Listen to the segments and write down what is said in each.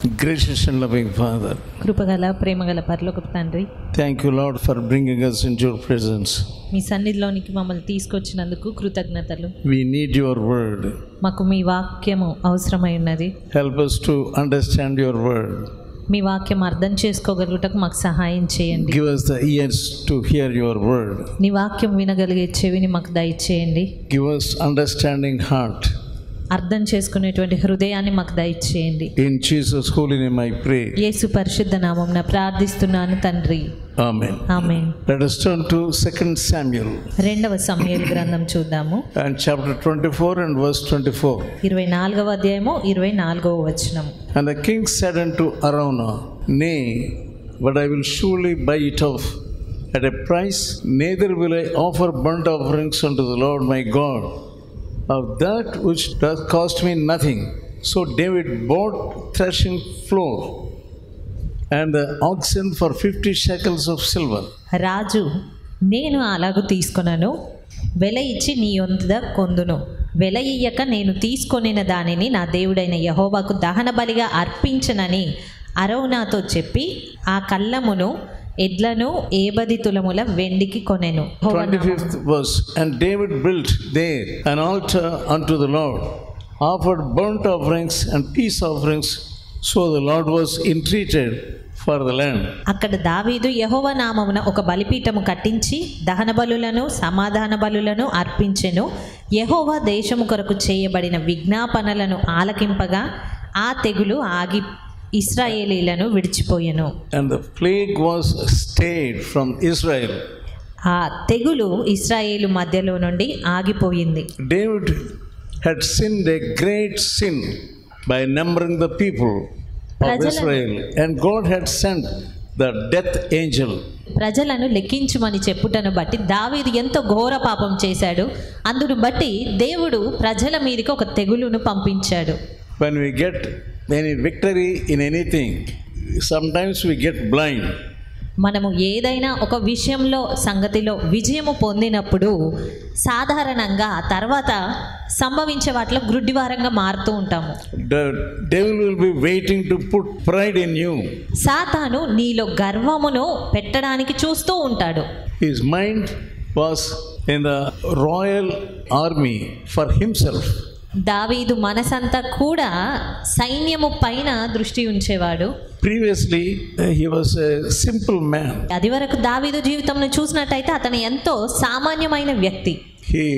Gracious and loving Father, కృపగల ప్రేమగల పరలోకపు తండ్రి, thank you Lord for bringing us into your presence. మీ సన్నిధిలోనికి మమ్మల్ని తీసుకొచ్చినందుకు కృతజ్ఞతలు. We need your word. మాకు మీ వాక్యము అవసరమై ఉన్నది. Help us to understand your word. మీ వాక్యం అర్థం చేసుకోగలుగుటకు మాకు సహాయం చేయండి. Give us the ears to hear your word. నీ వాక్యం వినగలిగే చెవిని మాకు దయచేయండి. Give us understanding heart. అర్థం చేసుకునేటువంటి హృదయాన్ని మాకు దయచేయండి. In Jesus' holy name I pray. యేసు పరిశుద్ధ నామమున ప్రార్థిస్తున్నాను తండ్రి. Amen. Amen. Let us turn to 2 Samuel. రెండవ సమూయేలు గ్రంథం చూద్దాము. And chapter 24 and verse 24. 24వ అధ్యాయము 24వ వచనం. And the king said unto Araunah, Nay, but I will surely buy it off at a price, neither will I offer burnt offerings unto the Lord my God of that which does cost me nothing. So David bought threshing floor and the oxen for 50 shekels of silver. రాజు, నేను అలాగు తీసుకొనను, వెల ఇచ్చి నీ యొద్ద కొందును, వెల ఇయ్యక నేను తీసుకొనిన దానిని నా దేవుడైన యెహోవాకు దహన బలిగా అర్పించనని అరౌనాతో చెప్పి ఆ కళ్ళమును ఎడ్లను 80 తులముల వెండికి కొనెను. 25th verse. And David built there an altar unto the Lord, offered burnt offerings and peace offerings, so the Lord was entreated for the land. అక్కడ దావీదు యెహోవా నామమున ఒక బలిపీఠము కట్టించి దహన బలులను సమాధాన బలులను అర్పించెను. యెహోవా దేశము కొరకు చేయబడిన విజ్ఞాపనలను ఆలకింపగా ఆ తెగులు ఆగి ఇశ్రాయేలీలను విడిచిపోయెను. And the plague was stayed from Israel. ఆ తెగులు ఇశ్రాయేలు మధ్యలో నుండి ఆగిపోయింది. David had sinned a great sin by numbering the people of Israel, and God had sent the death angel. ప్రజలను లెక్కించుమని చెప్పుటను బట్టి దావీదు ఎంతో ఘోర పాపం చేశాడు. అందును బట్టి దేవుడు ప్రజల మీదకి ఒక తెగులును పంపించాడు. When we get any victory in anything, sometimes we get blind. మనము ఏదైనా ఒక విషయంలో సంగతిలో విజయము పొందినప్పుడు సాధారణంగా తర్వాత సంభవించే వాటిలో గ్రుడ్డివారంగా మారుతూ ఉంటాము. The devil will be waiting to put pride in you. సాతాను నీలో గర్వమును పెట్టడానికి చూస్తూ ఉంటాడు. His mind was in the royal army for himself. దావీదు మనసంతా కూడా సైన్యము పైన దృష్టి ఉంచేవాడు. Previously he was a simple man. అది వరకు దావీదు జీవితంను చూసినట్టయితే అతను ఎంతో సామాన్యమైన వ్యక్తి. He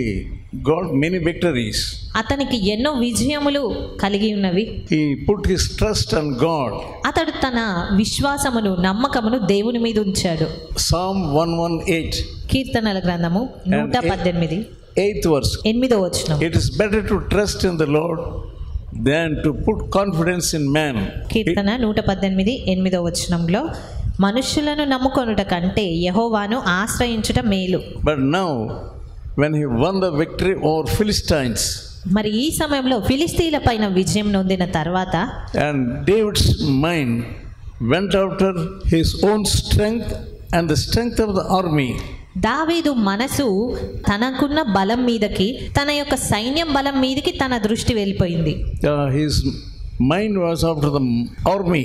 got many victories. అతనికి ఎన్నో విజయములు కలిగి ఉన్నవి. He put his trust on God. అతడు తన విశ్వాసమును నమ్మకమును దేవుని మీద ఉంచాడు. Psalm 118. కీర్తనల గ్రంథము 118 8th verse. 8వ వచనం. It is better to trust in the Lord than to put confidence in man. కీర్తన 118 8వ వచనంలో మనుషులను నమ్ముకొనుట కంటే యెహోవాను ఆశ్రయించుట మేలు. But now when he won the victory over Philistines, మరి ఈ సమయంలో ఫిలిస్తీన్ల పైన విజయం నొందిన తర్వాత and David's mind went after his own strength and the strength of the army. దావీదు మనసు తనకున్న బలం మీదకి, తన యొక్క సైన్యం బలం మీదకి తన దృష్టి వెళ్ళిపోయింది. His mind was after the army.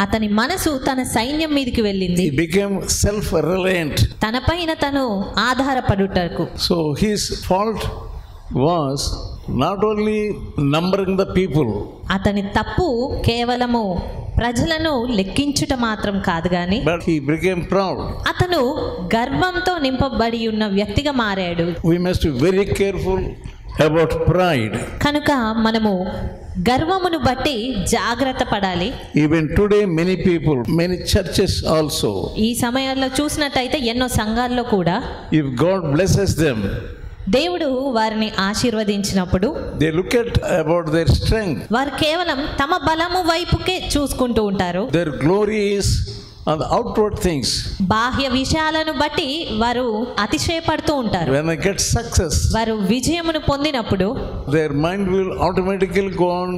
అతని మనసు తన సైన్యం మీదకి వెళ్ళింది. He became self-reliant. తన పైన తను ఆధారపడుటకు. So his fault was not only numbering the people. అతని తప్పు కేవలము ప్రజలను లెక్కించుట మాత్రం కాదు గాని, but he became proud. అతను గర్వంతో నింపబడి ఉన్న వ్యక్తిగా మారాడు. We must be very careful about pride. కనుక మనము గర్వమును బట్టి జాగ్రత్త పడాలి. Even today many people, many churches also, ఈ సమయాల్లో చూసినట్టయితే ఎన్నో సంఘాల్లో కూడా if God blesses them, దేవుడు వారిని ఆశీర్వదించినప్పుడు they look at about their strength. వారు కేవలం తమ బలము వైపుకే చూసుకుంటూ ఉంటారు. Their glory is on the outward things. బాహ్య విషయాలను బట్టి వారు అతిశయపడుతూ ఉంటారు. When they get success, వారు విజయమును పొందినప్పుడు their mind will automatically go on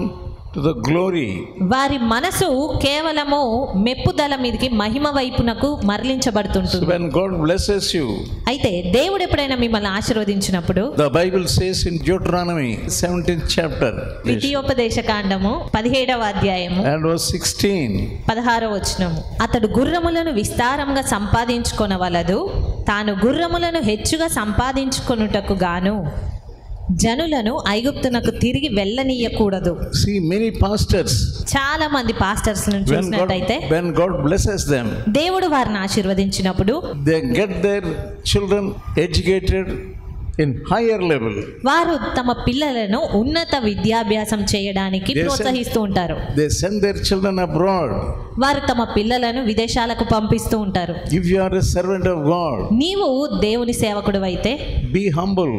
to the glory. వారి మనసు కేవలము మెప్పుదల మీదకి మహిమ వైపునకు So మరలించబడుతుంటుంది. when God blesses you, అయితే దేవుడు ఎప్పుడైనా మిమ్మల్ని ఆశీర్వదించినప్పుడు the Bible says in Deuteronomy 17th chapter ద్వితీయోపదేశ కాండము 17వ అధ్యాయము and verse 16, 16వ వచనము, అతడు గుర్రములను విస్తారంగా సంపాదించుకొనవలదు, తాను గుర్రములను హెచ్చుగా సంపాదించుకొనుటకు గాను జనులను ఐగుప్తునకు తిరిగి వెళ్ళనీయకూడదు. see many pastors, చాలా మంది పాస్టర్స్ ను when చూసినట్టయితే God blesses them, దేవుడు వారిని ఆశీర్వదించినప్పుడు they get their children educated in higher level. వారు తమ పిల్లలను ఉన్నత విద్యాభ్యాసం చేయడానికి They ప్రోత్సహిస్తూ ఉంటారు. They send their children abroad. వారు తమ పిల్లలను విదేశాలకు పంపిస్తూ ఉంటారు. If you are a servant of God, నీవు దేవుని సేవకుడు అయితే be humble.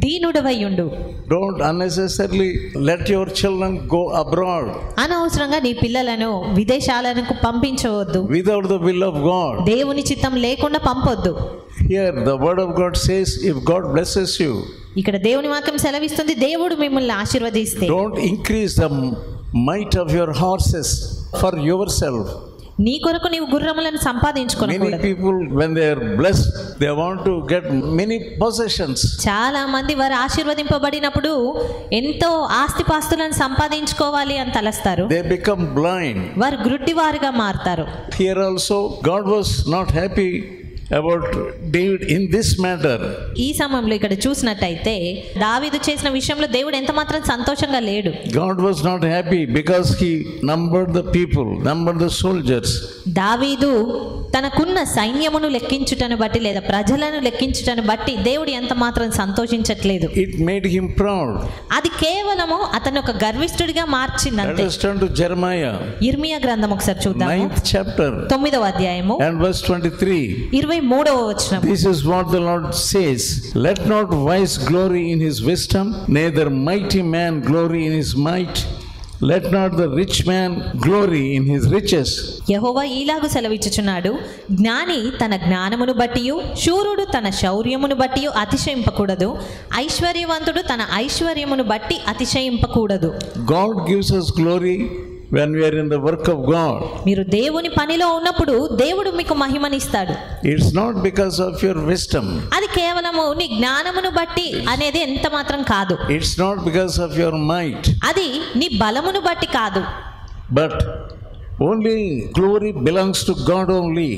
దీనుడవై ఉండు. Don't unnecessarily let your children go abroad అనవసరంగా నీ పిల్లలను విదేశాలకు పంపించవద్దు. without the will of God. దేవుని చిత్తం లేకుండా పంపొద్దు. Here the word of God says, if God blesses you, ఇక్కడ దేవుని వాక్యం సెలవిస్తుంది, దేవుడు మిమ్మల్ని ఆశీర్వదిస్తే don't increase the might of your horses for yourself. నీ కొరకు నీవు గుర్రములను Many సంపాదించుకోకూడదు. people, when they are blessed, they want to get many possessions. చాలా మంది వారు ఆశీర్వదింపబడినప్పుడు ఎంతో ఆస్తిపాస్తులను సంపాదించుకోవాలి అని తలస్తారు. They become blind. వారు గ్రుడ్డివారుగా మారతారు. Here also, God was not happy about David in this matter. ఈ సమయంలో ఇక్కడ చూసినట్టయితే దావీదు చేసిన విషయంలో దేవుడు ఎంత మాత్రం సంతోషంగా లేడు. God was not happy because he numbered the people, numbered the soldiers. దావీదు తనకున్న సైన్యమును లెక్కించుటను బట్టి లేదా ప్రజలను లెక్కించుటను బట్టి దేవుడు ఎంత మాత్రం సంతోషించట్లేదు. It made him proud. అది కేవలము అతను ఒక గర్విష్ఠుడిగా Let మార్చిందంతే. us turn to Jeremiah, ఇర్మియా గ్రంథం ఒకసారి చూద్దాము. 9th chapter 9వ అధ్యాయము and verse 23. 23వ వచనం. This is what the Lord says: let not wise glory in his wisdom, neither mighty man glory in his might. Let not the rich man glory in his riches. యెహోవా ఈలాగు సెలవిచ్చుచున్నాడు, జ్ఞాని తన జ్ఞానమును బట్టియు శూరుడు తన శౌర్యమును బట్టియు అతిశయింపకూడదు, ఐశ్వర్యవంతుడు తన ఐశ్వర్యమును బట్టి అతిశయింపకూడదు. God gives us glory when we are in the work of God. మీరు దేవుని పనిలో ఉన్నప్పుడు దేవుడు మీకు మహిమనిస్తాడు. It's not because of your wisdom. అది కేవలము నీ జ్ఞానమును బట్టి అనేది ఎంత మాత్రం కాదు. It's not because of your might. అది నీ బలమును బట్టి కాదు. But only glory belongs to God only.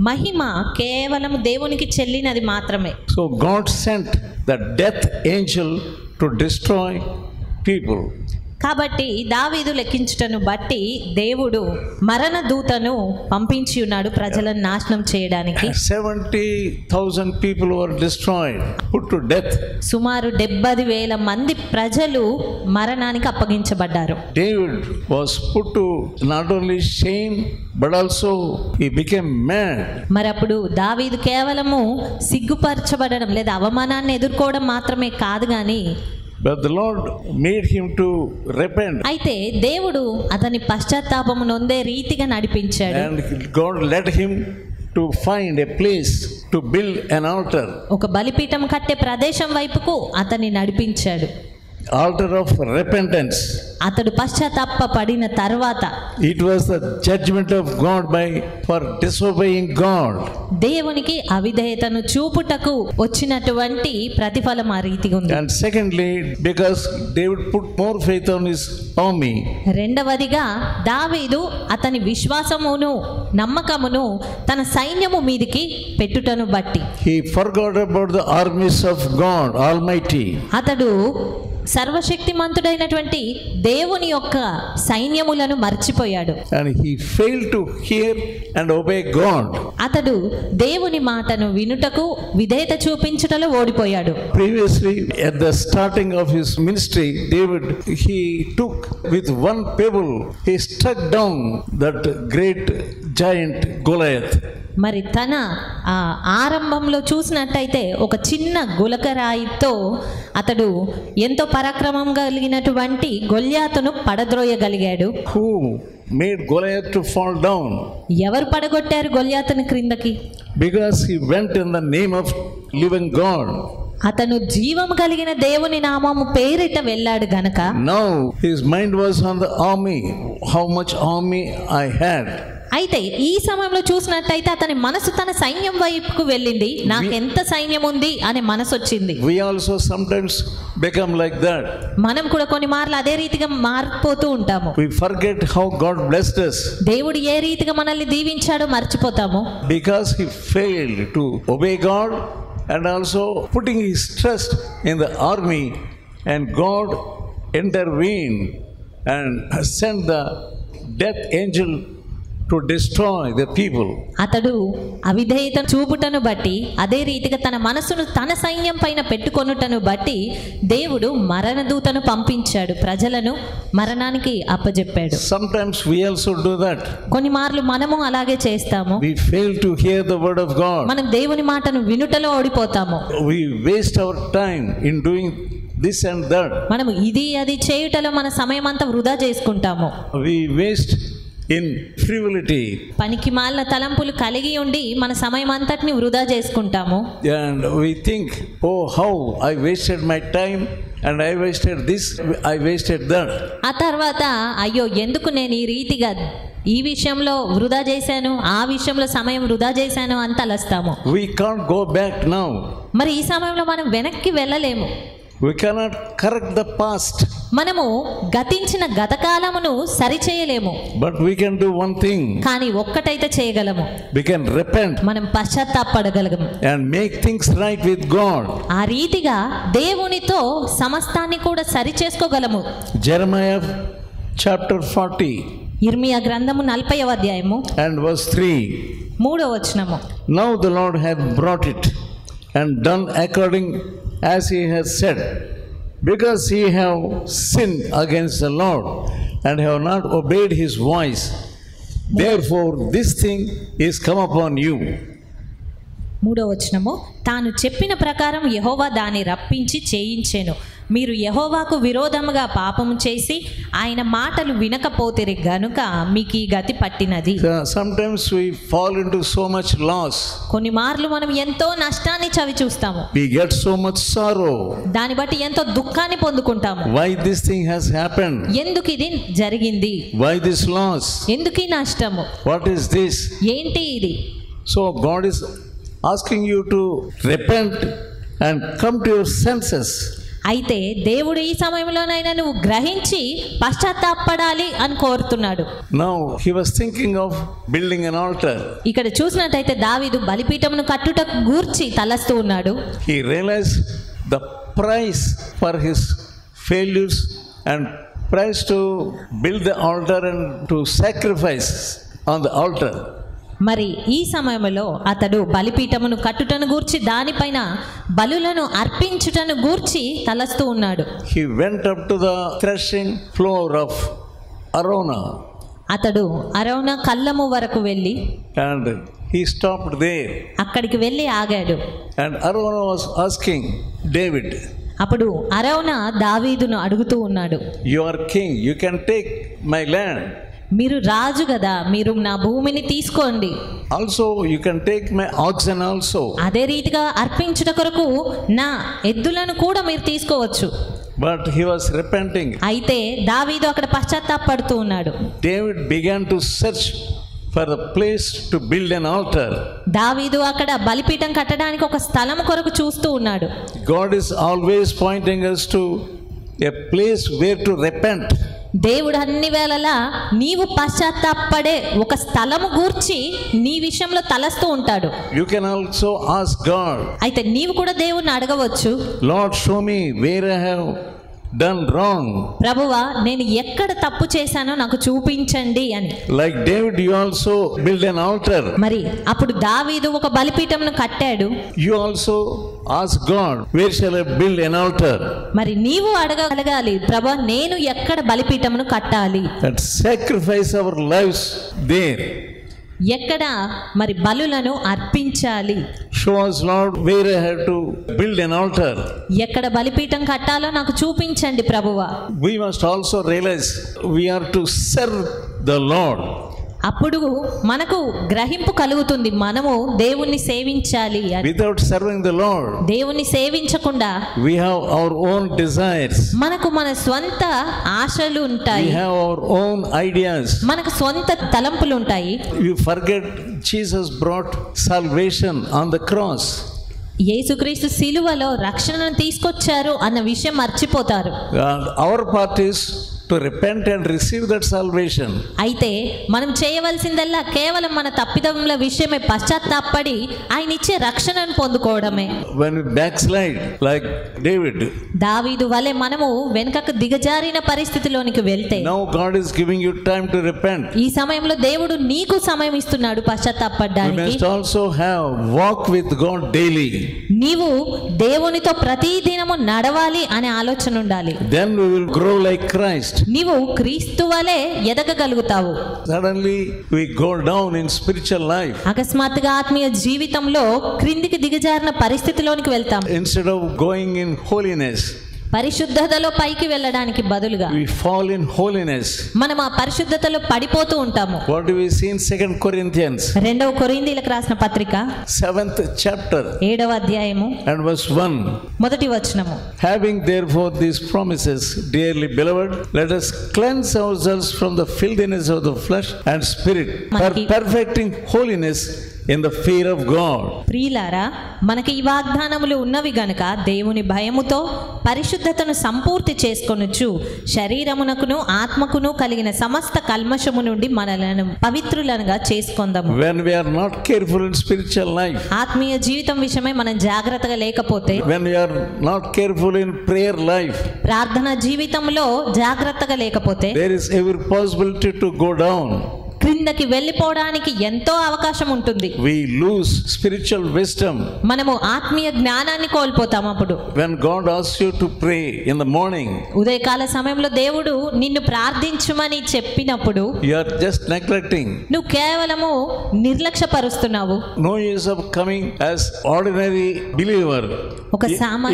మహిమ కేవలం దేవునికి చెల్లినది మాత్రమే. So God sent the death angel to destroy people. కాబట్టి దావీదు లెక్కించుటను బట్టి దేవుడు మరణ దూతను పంపించి ఉన్నాడు ప్రజలను నాశనం చేయడానికి. 70,000 people were destroyed, put to death. సుమారు 70,000 మంది ప్రజలు మరణానికి అప్పగించబడ్డారు. David was put to not only shame but also he became mad. మరి అప్పుడు దావీదు కేవలము సిగ్గుపరచబడడం లేదా అవమానాన్ని ఎదుర్కోవడం మాత్రమే కాదు కానీ But the Lord made him to repent. అయితే దేవుడు అతని పశ్చాత్తాపము నొందే రీతిగా నడిపించాడు. And God led him to find a place to build an altar. ఒక బలిపీఠం కట్టే ప్రదేశం వైపుకు అతన్ని నడిపించాడు. Altar of repentance. అతడు పశ్చాత్తాప పడిన తర్వాత It was the judgment of God for disobeying God. దేవునికి అవిధేయతను చూపుటకు వచ్చినటువంటి ప్రతిఫలం ఆ రీతిగా ఉంది. And secondly, because David put more faith on his army. రెండవదిగా దావీదు అతని విశ్వాసమును నమ్మకమును తన సైన్యము మీదికి పెట్టుటను బట్టి He forgot about the armies of God Almighty. అతడు సర్వశక్తిమంతుడైనటువంటి దేవుని యొక్క సైన్యములను మర్చిపోయాడు. And he failed to hear and obey God. అతడు దేవుని మాటను వినుటకు విధేయత చూపించుటలో ఓడిపోయాడు. Previously, at the starting of his ministry, David, he took with one pebble, he struck down that great giant Goliath. మరి తన ఆరంభంలో చూసినట్టయితే ఒక చిన్న గులకరాయితో అతడు ఎంతో పరాక్రమం కలిగినటువంటి గొల్యాతును పడద్రోయగలిగాడు. Who made Goliath to fall down? ఎవరు పడగొట్టారు గొల్యాతుని క్రిందకి? Because he went in the name of living God. అతను జీవము కలిగిన దేవుని నామము పేరిట వెళ్ళాడు గనక Now his mind was on the army, how much army I had. అయితే ఈ సమయంలో చూసినట్టయితే అతని మనసు తన సైన్యం వైపుకు వెళ్ళింది. నాకు ఎంత సైన్యం ఉంది అనే మనసు వచ్చింది. We also sometimes become like that. మనం కూడా కొన్ని మార్లు అదే రీతిగా మారిపోతూ ఉంటాము. We forget how God blessed us. దేవుడు ఏ రీతిగా మనల్ని దీవించాడో మర్చిపోతాము. Because he failed to obey God and also putting his trust in the army, and God intervened and sent the death angel to destroy the people. అతడు అవిధేయత చూపుటను బట్టి అదే రీతిగా తన మనసును తన సైన్యం పైన పెట్టుకొనుటను బట్టి దేవుడు మరణదూతను పంపించాడు, ప్రజలను మరణానికి అప్పజెప్పాడు. Sometimes we also do that. కొన్ని మార్లు మనము అలాగే చేస్తాము. We fail to hear the word of God. మనం దేవుని మాటను వినుటలో ఓడిపోతాము. We waste our time in doing this and that. మనము ఇది అది చేయుటలో మన సమయం అంతా వృధా చేసుకుంటాము. We waste in frivolity. పనికి మాలిన తలంపులు కలిగి ఉండి మన సమయం అంతటిని వృధా చేసుకుంటాము. And we think, oh, how I wasted my time and I wasted this, I wasted that. ఆ తర్వాత అయ్యో ఎందుకు నేను ఈ రీతిగా ఈ విషయంలో వృధా చేశాను, ఆ విషయంలో సమయం వృధా చేశాను అని తలస్తాము. We can't go back now. మరి ఈ సమయంలో మనం వెనక్కి వెళ్ళలేము. We cannot correct the past. మనము గతించిన గతకాలమును సరిచేయలేము. But we can do one thing. కానీ ఒక్కటైతే చేయగలము. We can repent మనం పశ్చాత్తాపడగలము and make things right with God. ఆ రీతిగా దేవునితో సమస్తాన్ని కూడా సరి చేసుకోగలము. Jeremiah chapter 40 ఇర్మియా గ్రంథము 40వ అధ్యాయము and verse 3. 3వ వచనము. Now the Lord hath brought it and done according as he has said, because ye have sinned against the Lord and have not obeyed his voice. Therefore this thing is come upon you. 3వ వచనము. తాను చెప్పిన ప్రకారం యెహోవా దాన్ని రప్పించి చేయించెను. మీరు యెహోవాకు విరోధముగా పాపము చేసి ఆయన మాటలు వినకపోతిరి గనుక మీకు ఈ గతి పట్టినది. Sometimes we fall into so much loss. కొన్ని మార్లు మనం ఎంతో నష్టాన్ని చవి చూస్తాము. We get so much sorrow. దాన్ని బట్టి ఎంతో దుఃఖాన్ని పొందుకుంటాము. Why this thing has happened? ఎందుకు ఇది జరిగింది? Why this loss? ఎందుకు ఈ నష్టము? What is this? ఏంటి ఇది? So God is asking you to repent and come to your senses. అయితే దేవుడు ఈ సమయంలోనైనా నువ్వు గ్రహించి పశ్చాత్తాపడాలి అని కోరుతున్నాడు. Now he was thinking of building an altar. ఇక్కడ చూసినట్టయితే దావీదు బలిపీఠమును కట్టుటకు గూర్చి తలస్తూ ఉన్నాడు. He realized the price for his failures and price to build the altar and to sacrifice on the altar. మరి ఈ సమయంలో అతడు బలిపీఠమును కట్టుటను గూర్చి దానిపైన బలులను అర్పించుటను గూర్చి తలస్తూ ఉన్నాడు. He went up to the threshing floor of Arona. అతడు అరౌనా కళ్ళము వరకు వెళ్ళి And he stopped there. అక్కడికి వెళ్ళి ఆగాడు. And Arona was asking David, అప్పుడు అరౌనా దావీదును అడుగుతూ ఉన్నాడు, you are king, you can take my land. మీరు రాజు కదా, మీరు నా భూమిని తీసుకోండి. Also you can take my oxen also. అదే రీతిగా అర్పించుట కొరకు నా ఎద్దులను కూడా మీరు తీసుకోవచ్చు. But he was repenting. అయితే దావీదు అక్కడ పశ్చాత్తాపడుతూ ఉన్నాడు. David began to search for the place to build an altar. దావీదు అక్కడ బలిపీఠం కట్టడానికి ఒక స్థలం కొరకు చూస్తూ ఉన్నాడు. God is always pointing us to a place where to repent. దేవుడు అన్ని వేళలా నీవు పశ్చాత్తాపడే ఒక స్థలము గూర్చి నీ విషయంలో తలస్తూ ఉంటాడు. You can also ask God, అయితే నీవు కూడా దేవుణ్ణి అడగవచ్చు, Lord, show me where I have done wrong. ప్రభువా నేను ఎక్కడ తప్పు చేశానో నాకు చూపించండి అని. Like David, you also build an altar. మరి అప్పుడు దావీదు ఒక బలిపీఠమును కట్టాడు. You also ask God, where shall I build an altar? మరి నీవు అడగగలగాలి, ప్రభువా నేను ఎక్కడ బలిపీఠమును కట్టాలి, And sacrifice our lives there. ఎక్కడ మరి బలులను అర్పించాలి. Show us, Lord, where I have to build an altar. ఎక్కడ బలిపీఠం కట్టాలో నాకు చూపించండి ప్రభువా. We must also realize we are to serve the Lord. అప్పుడు మనకు గ్రహింపు కలుగుతుంది, మనము దేవుణ్ణి సేవించాలి అని. Without serving the Lord, దేవుణ్ణి సేవించకుండా we have our own desires. మనకు మన స్వంత ఆశలు ఉంటాయి, We have our own ideas. మనకు స్వంత తలంపులు ఉంటాయి. You forget Jesus brought salvation on the cross. యేసుక్రీస్తు సిలువలో రక్షణను తీసుకొచ్చారు అన్న విషయం మర్చిపోతారు. Our part is to repent and receive that salvation. అయితే మనం చేయవలసిందల్లా కేవలం మన తప్పిదముల విషయమే పశ్చాత్తాపడి ఆయన ఇచ్చే రక్షణను పొందుకోవడమే. When we backslide like David, దావీదు వలె మనము వెనుకకు దిగజారిన పరిస్థితిలోనికి వెళ్తే, now God is giving you time to repent. ఈ సమయంలో దేవుడు నీకు సమయం ఇస్తున్నాడు You పశ్చాత్తాపడడానికి. must also have walk with God daily. నీవు దేవునితో ప్రతి దినము నడవాలి అనే ఆలోచన ఉండాలి. Then we will grow like Christ. నీవు క్రీస్తు వలె ఎదగగలుగుతావు. Suddenly we go down in spiritual life. అకస్మాత్తుగా ఆత్మీయ జీవితంలో క్రిందికి దిగజారిన పరిస్థితిలోనికి వెళ్తాం. Instead of going in holiness, పరిశుద్ధతలో పైకి వెళ్ళడానికి బదులుగా we fall in holiness. మనం ఆ పరిశుద్ధతలో పడిపోతూ ఉంటాము. What do we see in 2 Corinthians 2 కొరింథీయులకు రాసిన పత్రిక 7th chapter 7వ అధ్యాయము and verse 1? మొదటి వచనము. Having therefore these promises, dearly beloved, let us cleanse ourselves from the filthiness of the flesh and spirit, perfecting holiness in the fear of God. ప్రియులారా, మనకి ఈ వాగ్దానములు ఉన్నవి గనుక దేవుని భయముతో పరిశుద్ధతను సంపూర్తి చేసుకొనుచు శరీరమునకును ఆత్మకును కలిగిన సమస్త కల్మషము నుండి మనలను పవిత్రులనుగా చేసుకొందాము. When we are not careful in spiritual life, ఆత్మీయ జీవితం విషయమై మనం జాగ్రత్తగా లేకపోతే, when we are not careful in prayer life, ప్రార్థన జీవితంలో జాగ్రత్తగా లేకపోతే, there is every possibility to go down. క్రిందకి వెళ్ళిపోవడానికి ఎంతో అవకాశం ఉంటుంది. We lose spiritual wisdom. మనము ఆత్మీయ జ్ఞానాన్ని కోల్పోతాం. అప్పుడు When God asks you to pray in the morning, ఉదయకాల సమయంలో దేవుడు నిన్ను ప్రార్థించుమని చెప్పినప్పుడు you are just neglecting. నువ్వు కేవలము నిర్లక్ష్యపరుస్తున్నావు. No use of coming as ordinary believer ఒక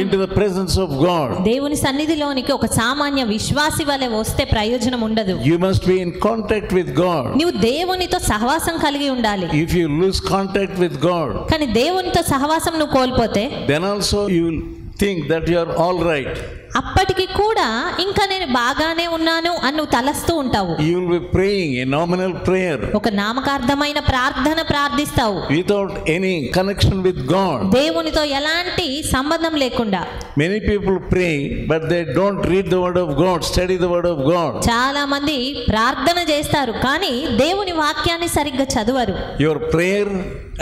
into the presence of God. దేవుని సన్నిధిలోనికి ఒక సామాన్య విశ్వాసి వలె వస్తే ప్రయోజనం ఉండదు. You must be in contact with God. నువ్వు దేవునితో సహవాసం కలిగి ఉండాలి. If you lose contact with God, కానీ దేవునితో సహవాసం నువ్వు కోల్పోతే, then also you will think that you are all right. అప్పటికి కూడా ఇంకా నేను బాగానే ఉన్నాను అని నువ్వు తలస్తూ ఉంటావు. You will be praying a nominal prayer ఒక నామకార్థమైన ప్రార్థన ప్రార్థిస్తావు, without any connection with God. దేవునితో ఎలాంటి సంబంధం లేకుండా. Many people pray, but they don't read the word of God, study the word of God. చాలా మంది ప్రార్థన చేస్తారు కానీ దేవుని వాక్యాన్ని సరిగ్గా చదవరు. Your prayer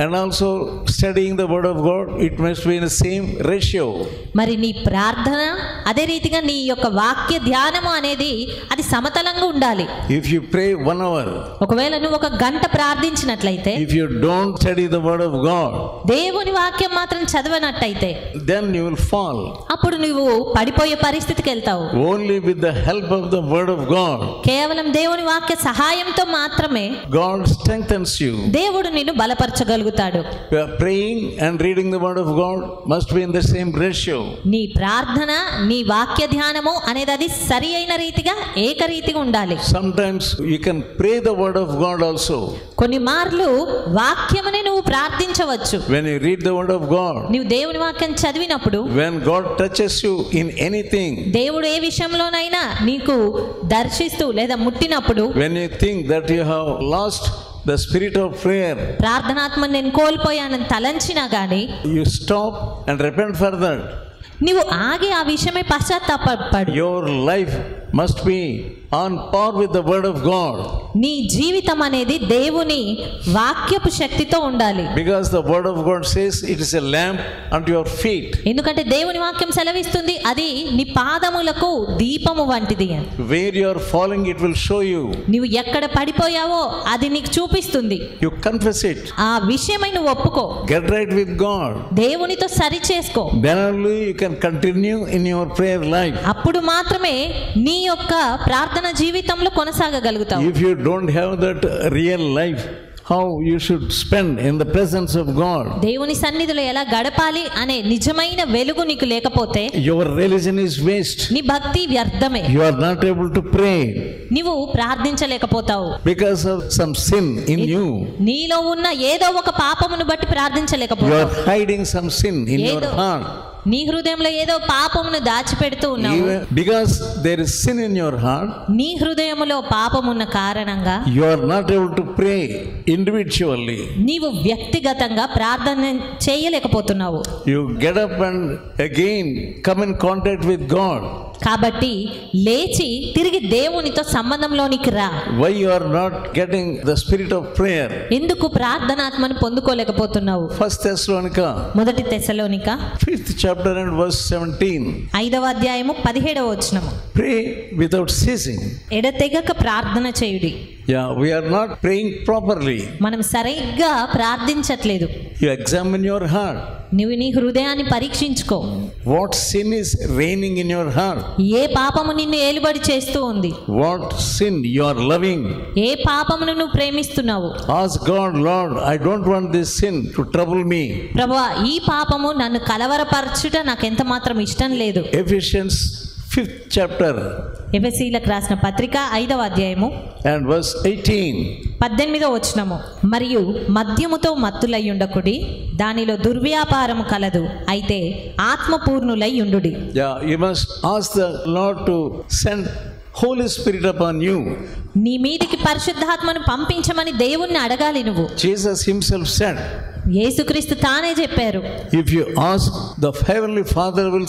and also studying the word of God, it must be in the same ratio. మరి నీ ప్రార్థన అదే రీతిగా నీ యొక్క వాక్య ధ్యానము అనేది అది సమతలంగా ఉండాలి. If you pray 1 hour, ఒకవేళ నువ్వు 1 గంట ప్రార్థించినట్లయితే, if you don't study the word of God, దేవుని వాక్యం మాత్రం చదవనట్టయితే, then you will fall. అప్పుడు నువ్వు పడిపోయే పరిస్థితికి వెళ్తావు. Only with the help of the word of God, కేవలం దేవుని వాక్య సహాయంతో మాత్రమే God strengthens you. దేవుడు నిన్ను బలపరచగలుగుతాడు. Praying and reading the word of God must be in the same ratio. నీ ప్రార్థన, నీ వాక్య ధ్యానము అనేది అది సరి అయిన రీతిగా ఏకరీతిగా ఉండాలి. Sometimes you can pray the word of God also. కొన్ని మార్లు వాక్యమునే నువ్వు ప్రార్థించవచ్చు. When you read the word of God, నీవు దేవుని వాక్యం చదివినప్పుడు, when God touches you in anything, దేవుడు ఏ విషయంలోనైనా నీకు దర్శిస్తూ లేదా ముట్టినప్పుడు, when you think that you have lost the spirit of prayer, ప్రార్థనాత్మ నేను కోల్పోయానని తలంచినా గానీ, you stop and repent further. నీవు ఆగి ఆ విషయమై పశ్చాత్తాపపడు. Your life must be on par with the word of God. నీ జీవితం అనేది దేవుని వాక్యపు శక్తితో ఉండాలి. Because the word of God says it is a lamp unto your feet. ఎందుకంటే దేవుని వాక్యం సెలవిస్తుంది అది నీ పాదములకు దీపము వంటిది అని. Where you are falling, it will show you. నువ్వు ఎక్కడ పడిపోయావో అది నీకు చూపిస్తుంది. You confess it. ఆ విషయమై నువ్వు ఒప్పుకో. Get right with God. దేవునితో సరి చేసుకో. Then only you can continue in your prayer life. అప్పుడు మాత్రమే నీ యొక్క ప్రార్థన జీవితంలో కొనసాగగలుగుతావు. If you don't have that real life how you should spend in the presence of God. దేవుని సన్నిధిలో ఎలా గడపాలి అనే నిజమైన వెలుగు నీకు లేకపోతే Your religion is waste. నీ భక్తి వ్యర్థమే. You are not able to pray నీవు ప్రార్థించలేకపోతావు. because of some sin in you. నీలో ఉన్న ఏదో ఒక పాపమును బట్టి You ప్రార్థించలేకపోతావు. are hiding some sin in your ఏదో heart. నీ హృదయంలో ఏదో పాపమును దాచిపెడుతూ ఉన్నావు. Even because there is sin in your heart, నీ హృదయములో పాపమున్న కారణంగా you are not able to pray individually. నీవు వ్యక్తిగతంగా ప్రార్థన చేయలేకపోతున్నావు. You get up and again come in contact with God. కాబట్టి లేచి తిరిగి దేవునితో సంబంధంలోనికి రా. Why you are not getting the spirit of prayer? ఎందుకు ప్రార్థనాత్మను పొందుకోలేకపోతున్నావు? 1 Thessalonica మొదటి తెస్సలోనిక 5th chapter and verse 17. 5వ అధ్యాయము 17వ వచనము. Pray without ceasing. ఎడతెగక ప్రార్థన చేయుడి. Yeah, we are not praying properly. మనం సరిగ్గా ప్రార్థించట్లేదు. You examine your heart. నువ్వు నీ హృదయాన్ని పరీక్షించుకో. What sin is reigning in your heart? ఏ పాపము నిన్ను ఏలుబడి చేస్తూ ఉంది? What sin you are loving? ఏ పాపమును నువ్వు ప్రేమిస్తున్నావు? Ask God, Lord, I don't want this sin to trouble me. ప్రభువా, ఈ పాపము నన్ను కలవరపరచుట నాకు ఎంత మాత్రం ఇష్టం లేదు. Ephesians 5th chapter ఎఫెసీయులకు రాసిన పత్రిక 5వ అధ్యాయము and verse 18. 18వ వచనము. మరియు మద్యముతో మత్తులై ఉండకుడి, దానిలో దుర్వ్యాపారము కలదు, అయితే ఆత్మపూర్ణులై ఉండుడి. Yeah, you must ask the Lord to send Holy Spirit upon you. నీ మీదికి పరిశుద్ధాత్మను పంపించమని దేవుణ్ణి అడగాలి నువ్వు. Jesus himself said, యేసుక్రీస్తు తానే చెప్పారు, if you ask, the heavenly Father will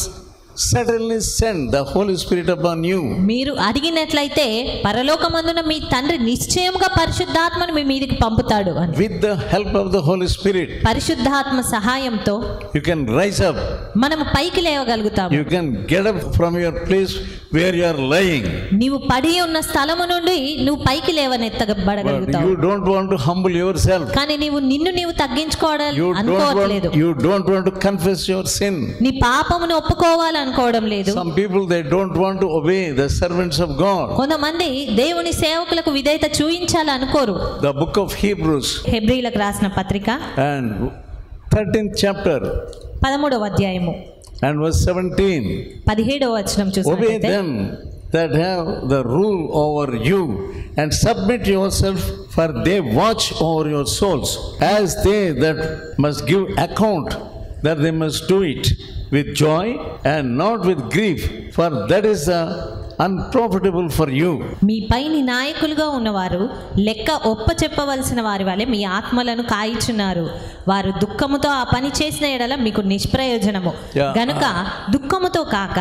certainly send the Holy Spirit upon you. మీరు అడిగినట్లయితే పరలోకమందున మీ తండ్రి నిశ్చయముగా పరిశుద్ధాత్మను మీ మీదికి పంపుతాడు అని. With the help of the Holy Spirit, పరిశుద్ధాత్మ సహాయంతో you can rise up. మనము పైకి లేవగలుగుతాము. You can get up from your place where you are lying. నీవు పడి ఉన్న స్థలము నుండి నువ్వు పైకి But లేవనెత్తబడగలుగుతావు. you don't want to humble yourself. కానీ నీవు నీవు తగ్గించుకోవడం You అనుకోవట్లేదు. don't want to confess your sin. నీ పాపమును ఒప్పుకోవాలనుకోవడం లేదు. Some people, they don't want to obey the servants of God. కొంతమంది దేవుని సేవకులకు విధేయత చూయించాలనుకోరు. The book of Hebrews హెబ్రీయులకు రాసిన పత్రిక and 13th chapter 13వ అధ్యాయము and verse 17. 17వ వచనం Obey చూసినట్లయితే, them that have the rule over you and submit yourself, for they watch over your souls as they that must give account, that they must do it with joy and not with grief, for that is unprofitable for you. మీ పైని నాయకులుగా ఉన్నవారు లెక్క ఒప్ప చెప్పవలసిన వారి వలె మీ ఆత్మలను కాయిచున్నారు. వారు దుఃఖముతో ఆ పని చేసిన ఎడల మీకు నిష్ప్రయోజనము. గనుక దుఃఖముతో కాక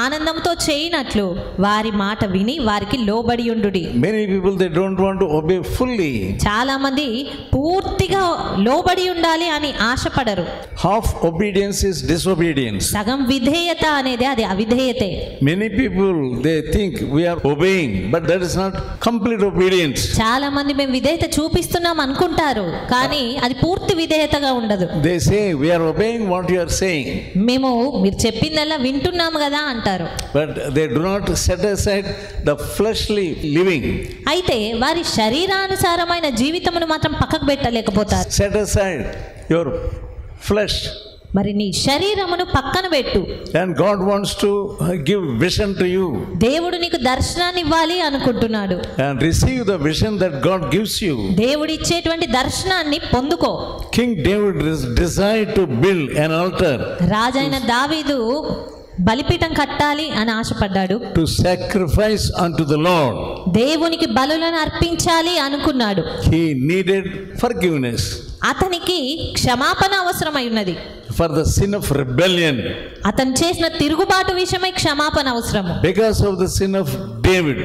ఆనందంతో చేయనట్లు వారి మాట విని వారికి లోబడి ఉండుడి. Many people, they don't want to obey fully. చాలా మంది పూర్తిగా లోబడి ఉండాలి అని ఆశపడరు. Half obedience is disobedience. సగం విధేయత అనేది అది అవిధేయతే. Many people, they think we are obeying, but that is not complete obedience. చాలా మంది మేము విధేయత చూపిస్తున్నాం అనుకుంటారు, కానీ అది పూర్తి విధేయతగా ఉండదు. They say we are obeying what you are saying, మేము మీరు చెప్పిందల్లా వింటున్నాము కదా అంటారు. but they do not set aside the fleshly living. అయితే వారి శరీరానుసారమైన జీవితమును మాత్రం పక్కకు పెట్టలేకపోతారు. Set aside your flesh. మరి నీ శరీరమును పక్కన పెట్టు. And God wants to give vision to you. దేవుడు నీకు దర్శనాన్ని ఇవ్వాలి అనుకుంటున్నాడు. And receive the vision that God gives you. దేవుడు ఇచ్చేటువంటి దర్శనాన్ని పొందుకో. King David desired to build an altar. రాజైన దావీదు బలిపీఠం కట్టాలి అని ఆశపడ్డాడు. To sacrifice unto the Lord. దేవునికి బలులను అర్పించాలి అనుకున్నాడు. He needed forgiveness. అతనికి క్షమాపణ అవసరమై ఉన్నది. For the sin of rebellion. అతను చేసిన తిరుగుబాటు విషయమై క్షమాపణ అవసరము. Because of the sin of David,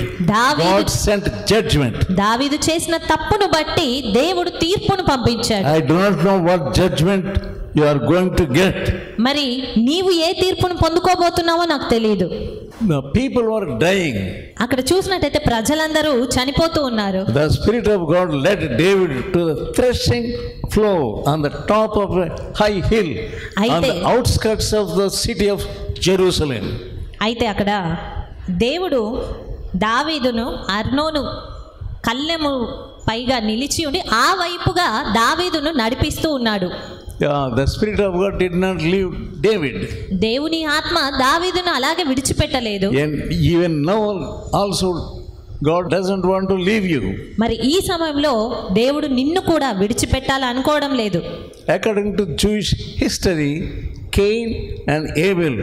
God sent judgment. దావీదు చేసిన తప్పును బట్టి దేవుడు తీర్పును పంపించాడు. I do not know what judgment you are going to get. మరి నీవు ఏ తీర్పును పొందుకోబోతున్నావో నాకు తెలియదు. The people were dying. అక్కడ చూసినట్టయితే ప్రజలందరూ చనిపోతూ ఉన్నారు. The Spirit of God led David to the threshing floor on the top of a high hill on the outskirts of the city of Jerusalem. అయితే అక్కడ దేవుడు దావీదును అర్నోను కళ్ళెము పైగా నిలిచి ఉండి ఆ వైపుగా దావీదును నడిపిస్తూ ఉన్నాడు. The Spirit of God did not leave David. దేవుని ఆత్మ దావీదును అలాగే విడిచిపెట్టలేదు. And even now also God doesn't want to leave you. మరి ఈ సమయంలో దేవుడు నిన్ను కూడా విడిచిపెట్టాలని అనుకోవడం లేదు. According to Jewish history, Cain and Abel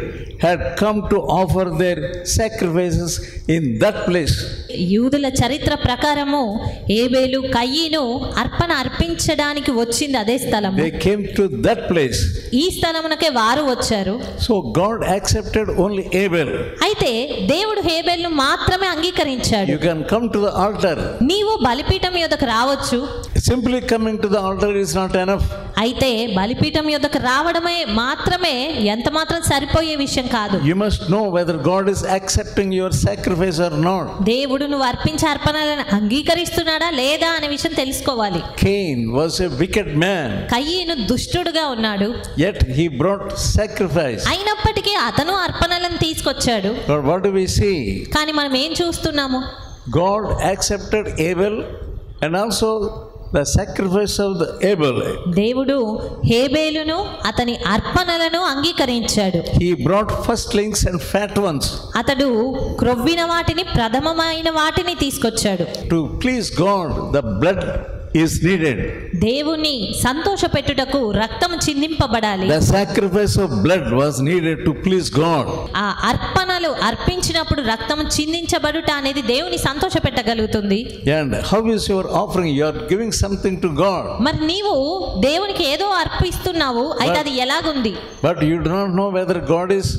had come to offer their sacrifices in that place. యూదుల చరిత్ర ప్రకారము ఏబేలు కయీను అర్పించడానికి వచ్చింది అదే స్థలం. They came to that place. ఈ స్థలమునకే వారు వచ్చారు. So God accepted only Abel. అయితే దేవుడు హేబేలును మాత్రమే అంగీకరించాడు. You can come to the altar. నీవు బలిపీఠం యొద్దకు రావచ్చు. Simply coming to the altar is not enough. అయితే బలిపీఠం యొద్దకు రావడమే మాత్రమే ఎంత మాత్రం సరిపోయే విషయం కాదు. You must know whether God is accepting your sacrifice or not. దేవుడు నువ్వు అర్పించే అర్పణలను అంగీకరిస్తున్నాడా లేదా అనే విషయం తెలుసుకోవాలి. Cain was a wicked man. కయీను దుష్టుడుగా ఉన్నాడు. Yet he brought sacrifice. అయినప్పటికీ అతను అర్పణలను తీసుకొచ్చాడు. But what do we see? కానీ మనం ఏం చూస్తున్నాము? God accepted Abel and also the sacrifice of the Abel. దేవుడు హేబేలును అతని అర్పణలను అంగీకరించాడు. He brought firstlings and fat ones. అతడు క్రొవ్విన వాటిని ప్రథమమైన వాటిని తీసుకొచ్చాడు. To please God, the blood is needed. దేవుని సంతోషపెట్టుటకు రక్తం చిందింపబడాలి. The sacrifice of blood was needed to please God. ఆ అర్పణలు అర్పించినప్పుడు రక్తం చిందించబడుట అనేది దేవుని సంతోషపెట్టగలుగుతుంది. And how is your offering? You are giving something to God. మరి నీవు దేవునికి ఏదో అర్పిస్తున్నావు, అయితే అది ఎలాగుంది? But you do not know whether God is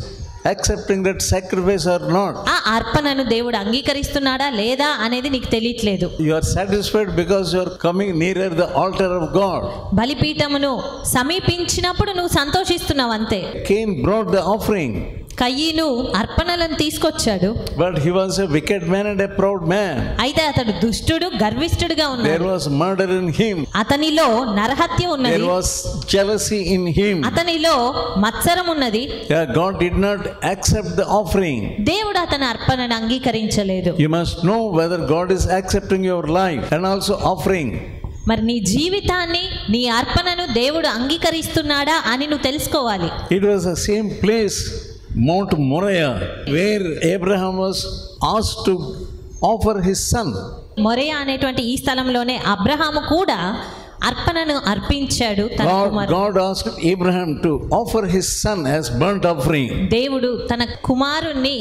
accepting that sacrifice or not. ఆ అర్పణను దేవుడు అంగీకరిస్తున్నాడా లేదా అనేది నీకు తెలియట్లేదు. You are satisfied because you are coming nearer the altar of God. బలిపీఠమును సమీపించినప్పుడు నువ్వు సంతోషిస్తున్నావు అంతే. Cain brought the offering. కయీను అర్పణలను తీసుకొచ్చాడు. But he was a wicked man and a proud man. అయితే అతడు దుష్టుడు, గర్విష్ఠుడుగా ఉన్నాడు. There was murder in him. అతనిలో నరహత్య ఉన్నది. There was jealousy in him. అతనిలో మత్సరం ఉన్నది. Yeah, God did not accept the offering. దేవుడు అతని అర్పణను అంగీకరించలేదు. You must know whether God is accepting your life and also offering. మరి నీ జీవితాన్ని, నీ అర్పణను దేవుడు అంగీకరిస్తున్నాడా అని నువ్వు తెలుసుకోవాలి. It was the same place, Mount Moriah, where Abraham was asked to offer his son. Moriah అనేటువంటి ఈ స్థలంలోనే అబ్రహాము కూడా అర్పణను అర్పించాడు తన కుమారుడు. God asked Abraham to offer his son as burnt offering. దేవుడు తన కుమారుణ్ణి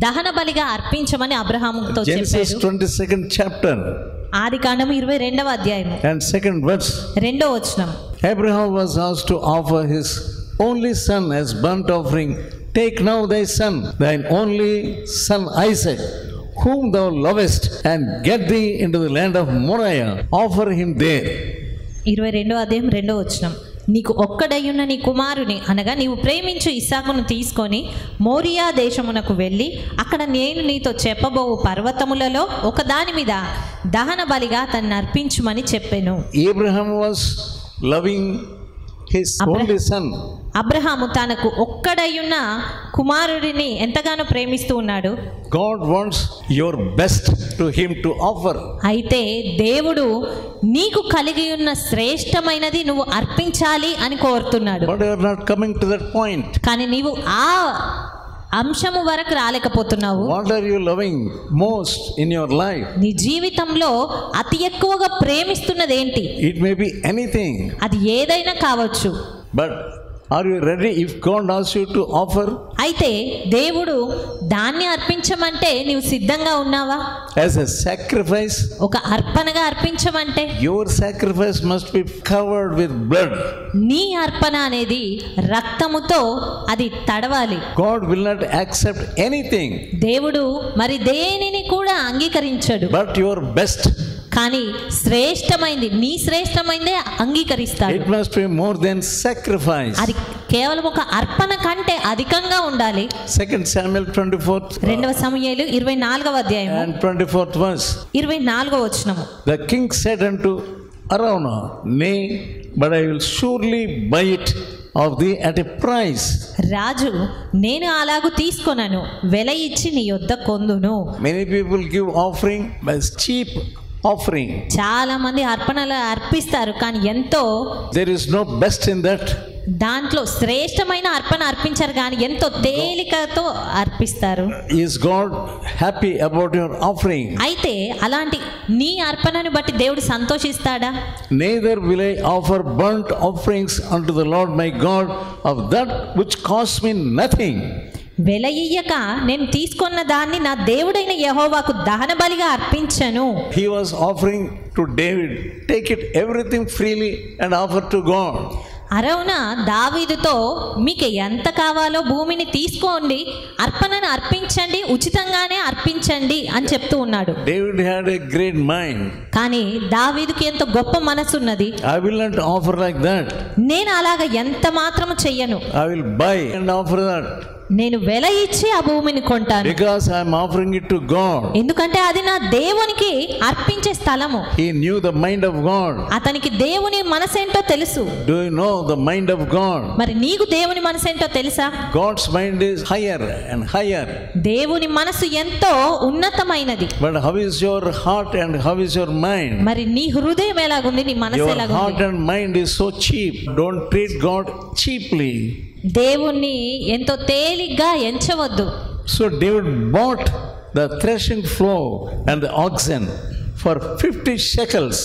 దహన బలిగా అర్పించమని అబ్రహాముతో Genesis చెప్పాడు. 22nd chapter ఆదికాండము 22వ అధ్యాయము and 2nd verse. 2వ వచనం. Abraham was asked to offer his only son as burnt offering. Take now thy son, thine only son Isaac, whom thou lovest, and get thee into the land of Moriah. Offer him there. 22వ అధ్యాయం 2వ వచనం. నీకు ఒక్కడయ్యున్న నీ కుమారుని అనగా నీవు ప్రేమించు ఇస్సాకును తీసుకొని మోరియా దేశమునకు వెళ్ళి అక్కడ నేను నీతో చెప్పబోవు పర్వతములలో ఒకదాని మీద దహన బలిగా తన్ను అర్పించుమని చెప్పెను. Abraham was loving his only son. Abraham తనకు ఒక్కడయ్యున్న కుమారుడిని ఎంతగానో ప్రేమిస్తూ ఉన్నాడు. God wants your best to him to offer. అయితే దేవుడు నీకు కలిగి ఉన్న శ్రేష్టమైనది నువ్వు అర్పించాలి అని కోరుతున్నాడు. But you are not coming to that point. కానీ నీవు ఆ అంశము వరకు రాలేకపోతున్నావు. What are you loving most in your life? నీ జీవితంలో అతి ఎక్కువగా ప్రేమిస్తున్నది ఏంటి? It may be anything. అది ఏదైనా కావచ్చు. But are you ready if God asks you to offer? అయితే దేవుడు దాన్ని అర్పించమంటే నీవు సిద్ధంగా ఉన్నావా? As a sacrifice, ఒక అర్పణగా అర్పించమంటే your sacrifice must be covered with blood. నీ అర్పణ అనేది రక్తముతో అది తడవాలి. God will not accept anything. దేవుడు మరి దేనిని కూడా అంగీకరించడు. But your best. కానీ శ్రేష్టమైంది, నీ శ్రేష్టమైందే అంగీకరిస్తాడు. It must be more than sacrifice. అది కేవలం ఒక అర్పణ కంటే అధికంగా ఉండాలి. 2 Samuel 24th 2వ సమూయేలు 24వ అధ్యాయం and 24th verse. 24వ వచనము. The king said unto Araunah, Nay, but I will surely buy it of thee at a price. రాజు, నేను అలాగు తీసుకొనను, వెల ఇచ్చి నీ యొద్ద కొందును. Many people give offering as cheap offering. చాలా మంది అర్పణలు అర్పిస్తారు, కానీ ఎంతో There is no best in that. దాంట్లో శ్రేష్టమైన అర్పణ అర్పించారు, కానీ ఎంతో తేలికతో అర్పిస్తారు. Is God happy about your offering? అయితే అలాంటి నీ అర్పణను బట్టి దేవుడు సంతోషిస్తాడా? Neither will I offer burnt offerings unto the Lord my God of that which cost me nothing. వెల ఇయ్యక నేను తీసుకున్న దాన్ని నా దేవుడైన యెహోవాకు దహన బలిగా అర్పించను. He was offering to David, take it everything freely and offer to God. అరౌనా దావీదుతో మీకు ఎంత కావాలో భూమిని తీసుకోండి, అర్పణను అర్పించండి, ఉచితంగానే అర్పించండి అని చెప్తూ ఉన్నాడు. David had a great mind. కానీ దావీదుకి ఎంతో గొప్ప మనసు ఉన్నది. I will not offer like that. నేను అలాగ ఎంత మాత్రము చెయ్యను, I will buy and offer that. నేను వెల ఇచ్చి ఆ భూమిని కొంటాను, Because I am offering it to God. ఎందుకంటే అది నా దేవునికి అర్పించే స్థలము. He knew the mind of God. అతనికి దేవుని మనసేంటో తెలుసు. Do you know the mind of God? మరి నీకు దేవుని మనసేంటో తెలుసా? God's mind is higher and higher. దేవుని మనసు ఎంతో ఉన్నతమైనది. But how is your heart and how is your mind? మరి నీ హృదయం ఎలాగుంది, నీ మనసు Your ఎలాగుంది? heart and mind is so cheap. Don't treat God cheaply. దేవుణ్ణి ఎంతో తేలిగ్గా ఎంచవద్దు. So David bought the threshing floor and the oxen for 50 shekels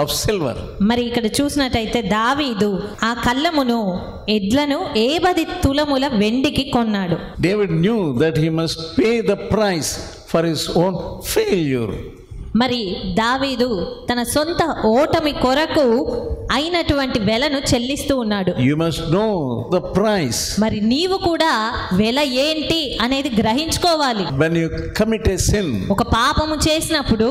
of silver. మరి ఇక్కడ చూసినట్టయితే దావీదు ఆ కళ్ళమును ఎడ్లను 70 తులముల వెండికి కొన్నాడు. David knew that he must pay the price for his own failure. మరి దావీదు తన సొంత ఓటమి కొరకు అయినటువంటి వెలను చెల్లిస్తూ ఉన్నాడు. You must know the price. మరి నీవు కూడా వెల ఏంటి అనేది గ్రహించుకోవాలి. When you commit a sin, ఒక పాపము చేసినప్పుడు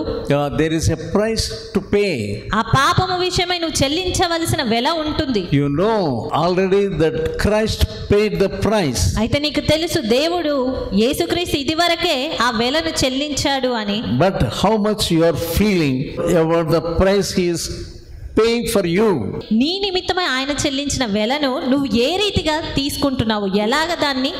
there is a price to pay. ఆ పాపము విషయమై నువ్వు చెల్లించవలసిన వెల ఉంటుంది. You know already that Christ paid the price. అయితే నీకు తెలుసు దేవుడు యేసుక్రీస్తు ఇదివరకే ఆ వెలను చెల్లించాడు అని. But how much you are feeling about the price he is paying for you? నీ నిమిత్తమై ఆయన చెల్లించిన వెలను నువ్వు ఏ రీతిగా తీసుకుంటున్నావు, ఎలాగ దాన్ని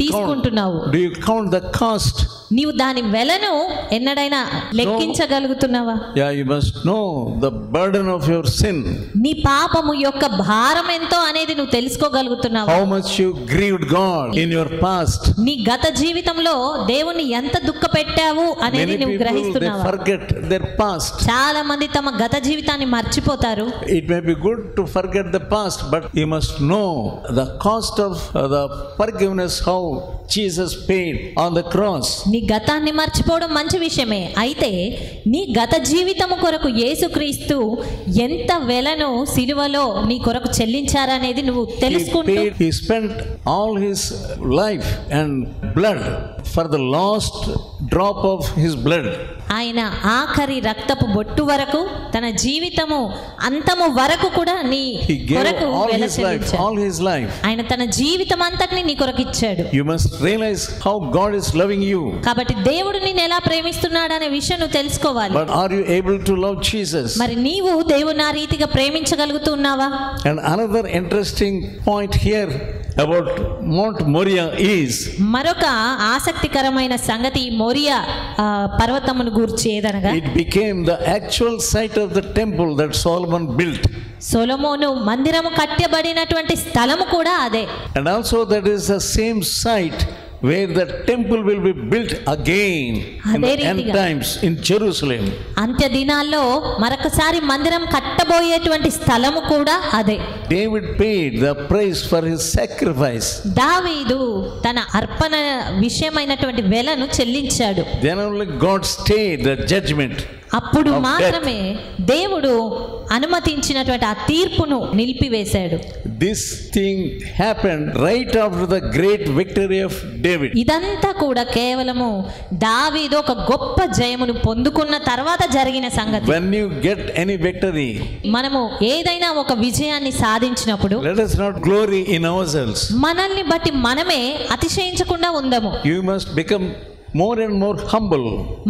తీసుకుంటున్నావు? Do you count the cost? నీవు దాని వెలను ఎన్నడైనా లెక్కించగలుగుతున్నావా? Yeah, you must know the burden of your sin. నీ పాపము యొక్క భారం ఎంతో అనేది నువ్వు తెలుసుకోగలుగుతున్నావా? How much you grieved God in your past. నీ గత జీవితంలో దేవుణ్ణి ఎంత దుఃఖ పెట్టావు అనేది Many నువ్వు people, they గ్రహిస్తున్నావా? forget their past. చాలా మంది తమ గత జీవితాన్ని మర్చిపోతారు. It may be good to forget the past, but you must know the cost of the forgiveness, how Jesus paid on the cross. నీ గతాన్ని మర్చిపోవడం మంచి విషయమే, అయితే నీ గత జీవితము కొరకు యేసుక్రీస్తు ఎంత వెలను సిలువలో నీ కొరకు చెల్లించారనేది నువ్వు తెలుసుకుంటూ He spent all his life and blood for the last drop of his blood. ఆయన ఆఖరి రక్తపు బొట్టు వరకు తన జీవితము అంతము వరకు కూడా నీ He gave కొరకు all వెల his life, చెల్లించాడు. all his life. ఆయన తన జీవితం అంతటిని నీ కొరకు ఇచ్చాడు. You must realize how God is loving you. కాబట్టి దేవుడు నిన్ను ఎలా ప్రేమిస్తున్నాడు అనే విషయం నువ్వు తెలుసుకోవాలి. But are you able to love Jesus? మరి నీవు దేవుని ఆ రీతిగా ప్రేమించగలుగుతున్నావా? And another interesting point here about Mount Moriah is మరొక ఆసక్తికరమైన సంగతి మోరియా పర్వతమును గూర్చి ఏదనగా it became the actual site of the temple that Solomon built. సొలొమోను మందిరము కట్టబడినటువంటి స్థలము కూడా అదే. And also that is the same site where the temple will be built again in the end times in Jerusalem. అంత్య దినాల్లో మరొకసారి మందిరం కట్టబోయేటువంటి స్థలము కూడా అదే. David paid the price for his sacrifice. దావీదు తన అర్పణ విషయమైనటువంటి వెలను చెల్లించాడు. Then only God stayed the judgment. అప్పుడు మాత్రమే దేవుడు అనుమతించినటువంటి ఆ తీర్పును నిలిపివేశాడు. This thing happened right after the great victory of David. ఇదంతా కూడా కేవలము దావీదు ఒక గొప్ప జయమును పొందుకున్న తర్వాత జరిగిన సంగతి. When you get any victory, మనము ఏదైనా ఒక విజయాన్ని సాధించినప్పుడు let us not glory in ourselves. మనల్ని బట్టి మనమే అతిశయించకుండా ఉందము. You must become more and more humble.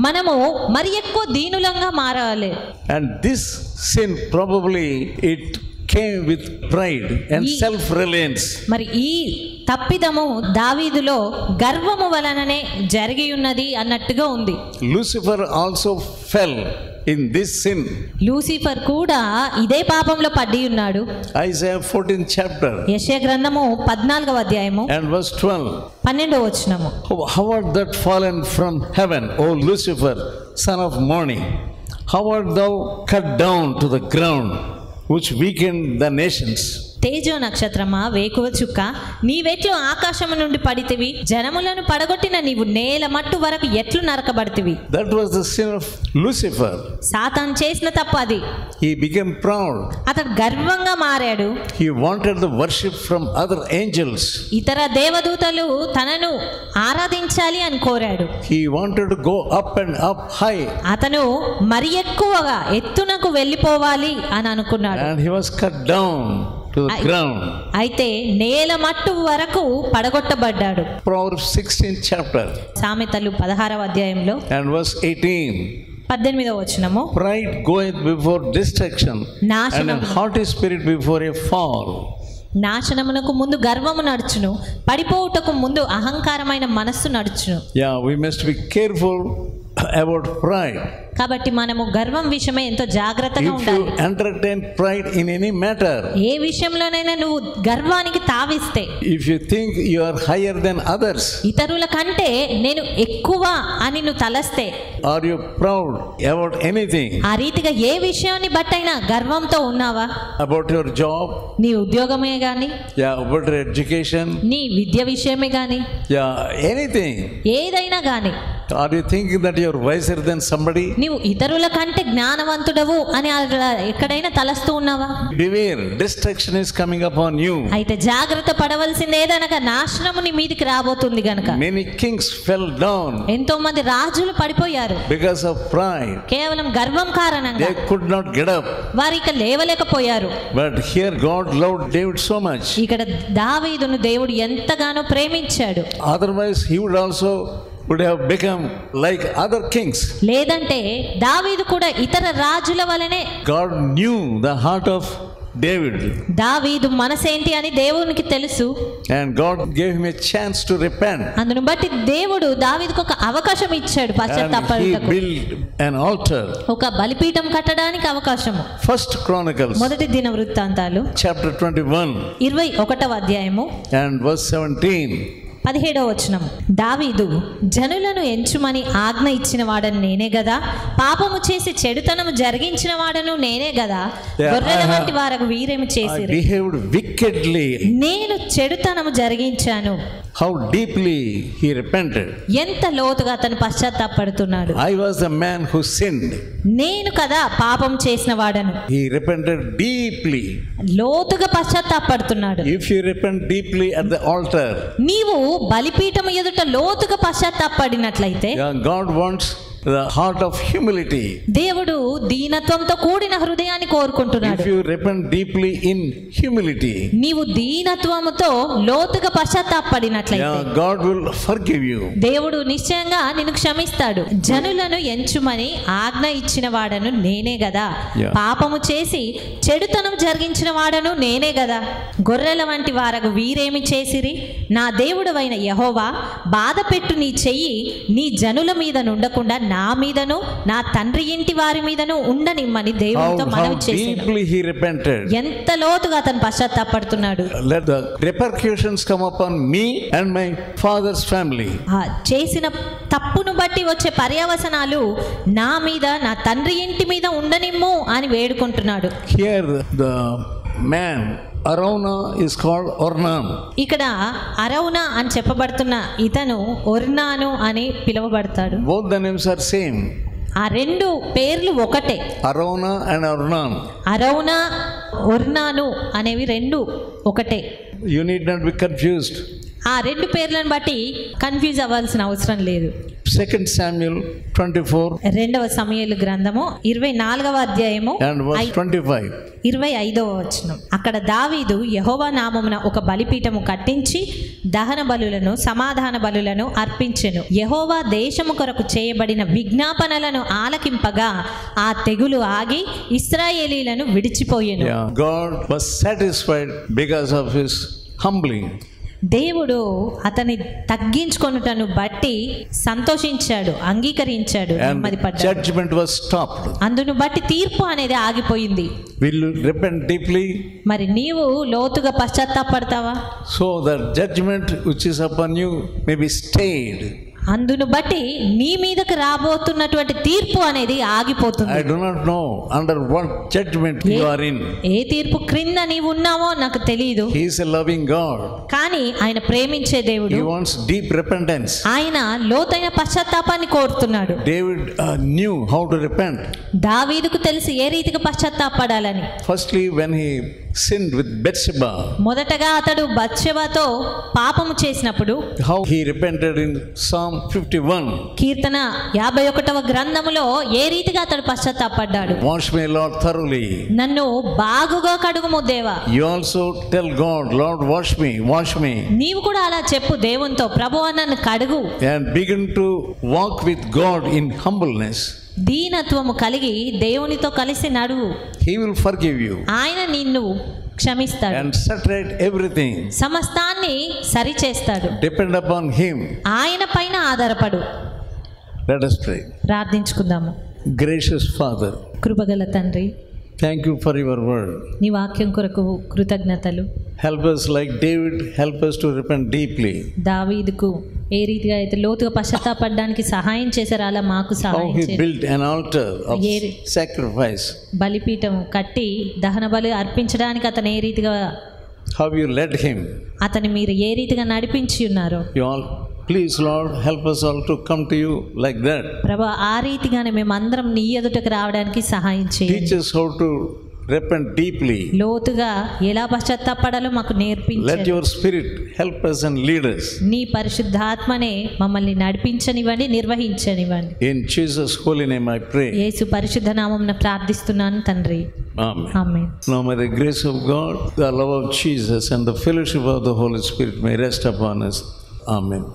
మనము మరి ఎక్కువ దీనులంగా మారాలి. And this sin probably it came with pride and self-reliance. మరి ఈ తప్పిదము దావీదులో గర్వము వలననే జరిగి ఉన్నది అన్నట్టుగా ఉంది. Lucifer also fell in this sin. Lucifer కూడా ఇదే పాపంలో పడి ఉన్నాడు. Isaiah 14th chapter యెషయా గ్రంథము 14వ అధ్యాయము and verse 12. 12వ వచనము. How art thou fallen from heaven, O Lucifer, son of morning? How art thou cut down to the ground, which weakened the nations? తేజో నక్షత్రమా, వేకువ చుక్క, నీవెట్లు ఆకాశము నుండి పడితివి, జనములను పడగొట్టిన నీవు నేల మట్టు వరకు ఎట్లు నరకబడితివి. That was the sin of Lucifer. సాతాను చేసిన తప్పు అది. He became proud. అతడు గర్వంగా మారాడు. He wanted the worship from other angels. ఇతర దేవదూతలు తనను ఆరాధించాలి అని కోరాడు. He wanted to go up and up high. అతను మరి ఎక్కువగా ఎత్తునకు వెళ్ళిపోవాలి అని అనుకున్నాడు. And he was cut down to the ground. అయితే నేల మట్టు వరకు పడగొట్టబడ్డాడు. Proverbs 16th chapter సామెతలు 16వ అధ్యాయంలో and verse 18. 18వ వచనము. Pride goeth before destruction, and a haughty spirit before a fall. నాశనమునకు ముందు గర్వము నడుచును, పడిపోవుటకు ముందు అహంకారమైన మనస్సు నడుచును. Yeah, we must be careful about pride. కాబట్టి మనము గర్వం విషయమై ఎంతో జాగ్రత్తగా ఉండాలి. If you entertain pride in any matter, ఏ విషయంలోనైనా నువ్వు గర్వానికి తావిస్తే, if you think you are higher than others, ఇతరుల కంటే నేను ఎక్కువ అని నువ్వు తలస్తే, are you proud about anything, ఆ రీతిగా ఏ విషయాన్ని బట్టైనా గర్వంతో ఉన్నావా? about your job, నీ ఉద్యోగమే గాని, yeah, about your education, నీ విద్య విషయమే గాని, yeah, anything, ఏదైనా గాని, are you thinking that you are wiser than somebody? నీవు ఇతరుల కంటే జ్ఞానవంతుడవు అని ఎక్కడైనా తలస్తూ ఉన్నావా? Beware, destruction is coming upon you. అయితే జాగ్రత్త పడవలసింది ఏదనగా నాశనము నీ మీదికి రాబోతుంది గనుక. Many kings fell down ఎంతో మంది రాజులు పడిపోయారు because of pride. కేవలం గర్వం కారణంగా. They could not get up. వారు ఇక లేవలేకపోయారు. But here God loved David so much. ఇక్కడ దావీదును దేవుడు ఎంతగానో ప్రేమించాడు. Otherwise he would have become like other kings. లేదంటే దావీదు కూడా ఇతర రాజుల వలనే. God knew the heart of David. దావీదు మనసేంటి అని దేవునికి తెలుసు. And God gave him a chance to repent. అందును బట్టి దేవుడు దావీదుకు ఒక అవకాశం ఇచ్చాడు And పశ్చాత్తాపపడుటకు. he built an altar. ఒక బలిపీఠం కట్టడానికి అవకాశము. First Chronicles మొదటి దిన వృత్తాంతాలు chapter 21 21వ అధ్యాయము and verse 17. 17వ వచనం. దావీదు జనులను ఎంచుమని ఆజ్ఞ ఇచ్చిన వాడను నేనే గదా, పాపము చేసి చెడుతనము జరిగించిన వాడను నేనే గదా, గొర్రెల వంటి వారకు వీరేమి చేసిరి, I behaved wickedly. నేను చెడుతనము జరిగించాను. How deeply he repented. ఎంత లోతుగా అతను పశ్చాత్తాపడుతున్నాడు. I was the man who sinned. నేను కదా పాపం చేసిన వాడను. He repented deeply. లోతుగా పశ్చాత్తాపడుతున్నాడు. If you repent deeply at the altar, నీవు బలిపీఠం ఎదుట లోతుగా పశ్చాత్తాపడినట్లయితే, God wants the heart of humility. దేవుడు దీనత్వంతో కూడిన హృదయాన్ని కోరుకుంటున్నాడు. If you repent deeply in humility, నీవు దీనత్వముతో లోతుగా పశ్చాత్తాపడినట్లయితే, God will forgive you. దేవుడు నిశ్చయంగా నిన్ను క్షమిస్తాడు. జనులను ఎంచుమని ఆజ్ఞ ఇచ్చిన వాడను నేనే గదా, పాపము చేసి చెడుతనం జరిగించిన వాడను నేనే గదా, గొర్రెల వంటి వారకు వీరేమి చేసిరి, నా దేవుడవైన యెహోవా బాధ పెట్టు నీ చెయ్యి నీ జనుల మీద నుండకుండా నా మీదను నా తండ్రి ఇంటి వారి మీదను ఉండనిమ్మని దేవునితో మనవి చేశాడు. ఎంత లోతుగా అతను పశ్చాత్తాపడుతున్నాడు. Let the repercussions come upon me and my father's family. చేసిన తప్పును బట్టి వచ్చే పర్యవసనాలు నా మీద నా తండ్రి ఇంటి మీద ఉండనిమ్ము అని వేడుకుంటున్నాడు. Here the man Araunah is called Ornan. ఇక్కడ అరౌనా అని చెప్పబడుతున్న ఇతను ఒర్నాను అని పిలువబడతాడు. Both the names are same. ఆ రెండు పేర్లు ఒకటే. Araunah and Ornan. అరౌనా ఒర్నాను అనేవి రెండు ఒకటే. You need not be confused. ఆ రెండు పేర్లను బట్టి కన్ఫ్యూజ్ అవ్వాల్సిన అవసరం లేదు. 2 Samuel 24 రెండవ సమూయేలు గ్రంథము 24వ అధ్యాయము and verse 25. 25వ వచనం. అక్కడ దావీదు యెహోవా నామమున ఒక బలిపీఠము కట్టించి దహన బలులను సమాధాన బలులను అర్పించెను. యెహోవా దేశము కొరకు చేయబడిన విజ్ఞాపనలను ఆలకింపగా ఆ తెగులు ఆగి ఇశ్రాయేలీలను విడిచిపోయెను. God was satisfied because of his humbling. దేవుడు అతని తగ్గించుకొనుటను బట్టి సంతోషించాడు, అంగీకరించాడు, And నెమ్మది పడ్డాడు. judgment was stopped. అందును బట్టి తీర్పు అనేది ఆగిపోయింది. Will you repent deeply? మరి నీవు లోతుగా పశ్చాత్తాపడతావా? So that judgment which is upon you may be stayed. అందును బట్టి నీ మీదకి రాబోతున్నటువంటి తీర్పు అనేది ఆగిపోతుంది. I do not know under what judgment you are in. ఏ తీర్పు క్రింద నీవు ఉన్నావో నాకు తెలియదు. He is a loving God. కానీ ఆయన ప్రేమించే దేవుడు. He wants deep repentance. ఆయన లోతైన పశ్చాత్తాపాన్ని కోరుతున్నాడు. David knew how to repent. దావీదుకు తెలిసి ఏ రీతిగా పశ్చాత్తాపడాలని. Firstly, when he sinned with Bathsheba, మొదటగా అతడు బత్షెబతో పాపము చేసినప్పుడు how he repented in Psalm 51. కీర్తన 51వ గ్రంథములో ఏ రీతిగా అతడు పశ్చాత్తాపడ్డాడు. Wash me, Lord, thoroughly. నన్ను బాగుగా కడుగుము దేవా. You also tell God, Lord, wash me, wash me. నీవు కూడా అలా చెప్పు దేవునితో, ప్రభువా నన్ను కడుగు. And begin to walk with God in humbleness. దీనత్వము కలిగి దేవునితో కలిసి నడువు. He will forgive you ఆయన నిన్ను క్షమిస్తాడు, and saturate everything. సమస్తాన్ని సరిచేస్తాడు. Depend upon Him. ఆయన పైన ఆధారపడు. Let us pray. ప్రార్థించుకుందాము. Gracious Father, కృపగల తండ్రి, thank you for your word. నీ వాక్యం కొరకు కృతజ్ఞతలు. Help us like David, help us to repent deeply. దావీదుకు ఏ రీతిగా అయితే లోతుగా పశ్చాత్తాపడడానికి సహాయం చేశారో అలా మాకు How సహాయం he చేయండి. built an altar of sacrifice. బలిపీఠం కట్టి దహన బలి అర్పించడానికి అతను ఏ రీతిగా, How you led him. అతని మీరు ఏ రీతిగా నడిపించి ఉన్నారో. You all, please Lord, help us all to come to you like that. ప్రభా, ఆ రీతిగానే మేమందరం నీ ఎదుటకు రావడానికి సహాయం చేయండి. Teach us how to repent deeply. లోతుగా ఎలా పశ్చాత్తాపడాలో మాకు Let నేర్పించండి. your spirit help us and lead us. నీ పరిశుద్ధాత్మనే మమ్మల్ని నడిపించనివ్వండి, నిర్వహించనివ్వండి. In Jesus' holy name I pray. యేసు పరిశుద్ధ నామమున ప్రార్థిస్తున్నాను తండ్రి. Amen. Amen. Now may the grace of God, the love of Jesus and the fellowship of the Holy Spirit may rest upon us. Amen.